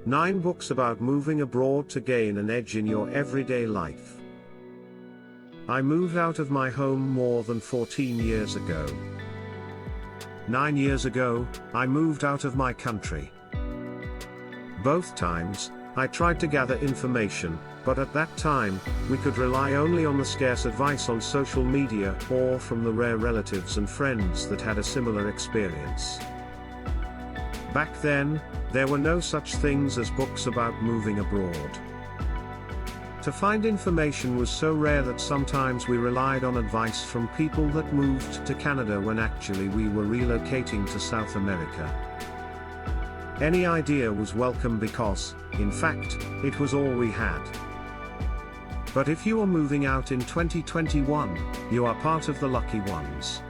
9 books about moving abroad to gain an edge in your everyday life. I moved out of my home more than 14 years ago. 9 years ago, I moved out of my country. Both times, I tried to gather information, but at that time, we could rely only on the scarce advice on social media or from the rare relatives and friends that had a similar experience. Back then, there were no such things as books about moving abroad. To find information was so rare that sometimes we relied on advice from people that moved to Canada when actually we were relocating to South America. Any idea was welcome because, in fact, it was all we had. But if you are moving out in 2021, you are part of the lucky ones.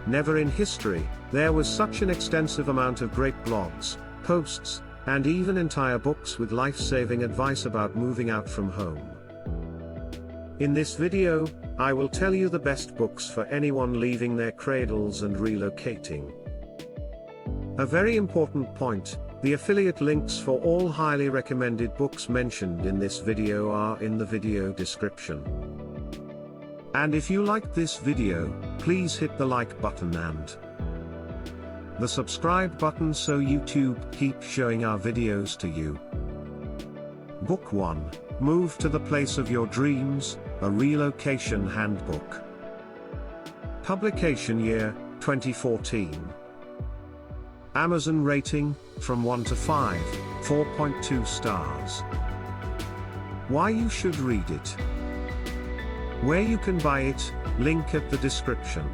Never in history, there was such an extensive amount of great blogs, posts, and even entire books with life-saving advice about moving out from home. In this video, I will tell you the best books for anyone leaving their cradles and relocating. A very important point, the affiliate links for all highly recommended books mentioned in this video are in the video description. And if you liked this video, please hit the like button and the subscribe button so YouTube keeps showing our videos to you. Book 1, Move to the Place of Your Dreams, a Relocation Handbook. Publication year, 2014. Amazon rating, from 1 to 5, 4.2 stars. Why you should read it. Where you can buy it, link at the description.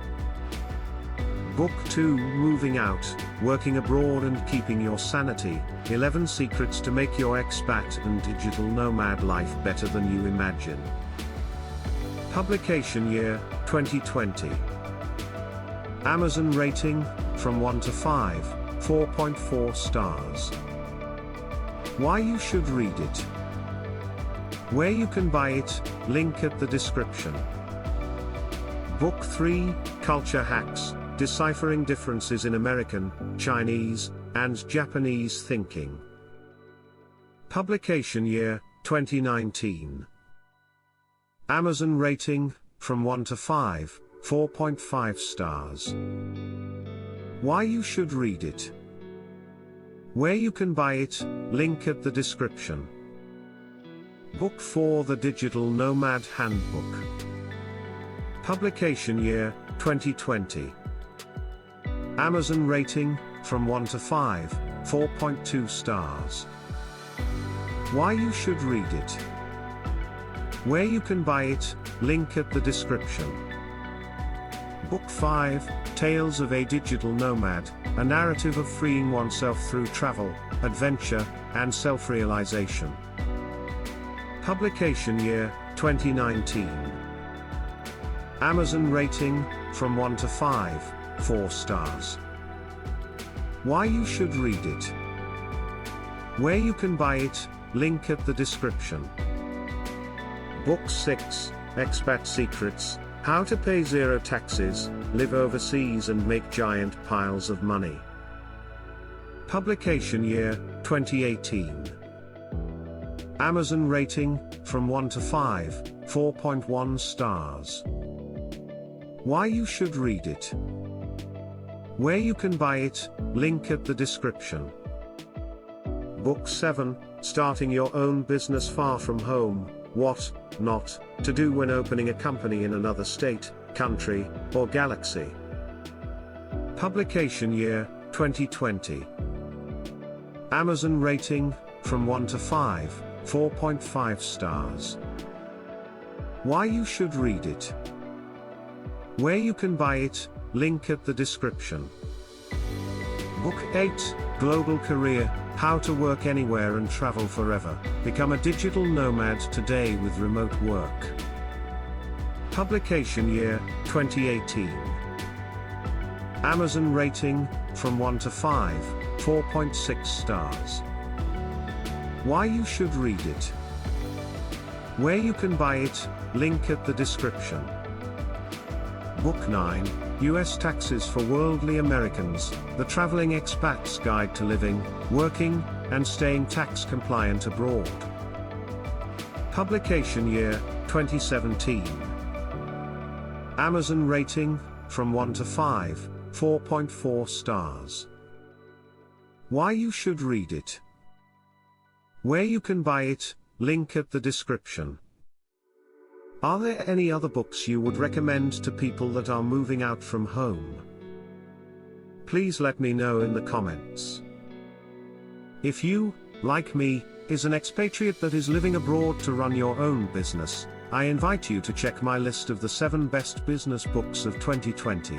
Book 2, Moving Out, Working Abroad and Keeping Your Sanity, 11 Secrets to Make Your Expat and Digital Nomad Life Better Than You Imagine. Publication year, 2020. Amazon rating, from 1 to 5, 4.4 stars. Why you should read it. Where you can buy it, link at the description. Book 3, Culture Hacks, Deciphering Differences in American, Chinese, and Japanese Thinking. Publication year, 2019. Amazon rating, from 1 to 5, 4.5 stars. Why you should read it. Where you can buy it, link at the description. Book 4, The Digital Nomad Handbook. Publication year, 2020. Amazon rating, from 1 to 5, 4.2 stars. Why you should read it. Where you can buy it, link at the description. Book 5, Tales of a Digital Nomad, a narrative of freeing oneself through travel, adventure, and self-realization. Publication year, 2019. Amazon rating, from 1 to 5, 4 stars. Why you should read it. Where you can buy it, link at the description. Book 6, Expat Secrets, How to Pay Zero Taxes, Live Overseas and Make Giant Piles of Money. Publication year, 2018. Amazon rating, from 1 to 5, 4.1 stars. Why you should read it. Where you can buy it, link at the description. Book 7, Starting Your Own Business Far From Home, What Not to Do When Opening a Company in Another State, Country, or Galaxy. Publication year, 2020. Amazon rating, from 1 to 5, 4.5 stars. Why you should read it. Where you can buy it, link at the description. Book 8, Global Career, How to Work Anywhere and Travel Forever, Become a Digital Nomad Today with Remote Work. Publication year, 2018. Amazon rating, from 1 to 5, 4.6 stars. Why you should read it. Where you can buy it, link at the description. Book 9, U.S. Taxes for Worldly Americans, The Traveling Expat's Guide to Living, Working, and staying tax compliant abroad. Publication year, 2017. Amazon rating, from 1 to 5, 4.4 stars. Why you should read it. Where you can buy it, link at the description. Are there any other books you would recommend to people that are moving out from home? Please let me know in the comments. If you, like me, is an expatriate that is living abroad to run your own business, I invite you to check my list of the 7 best business books of 2020.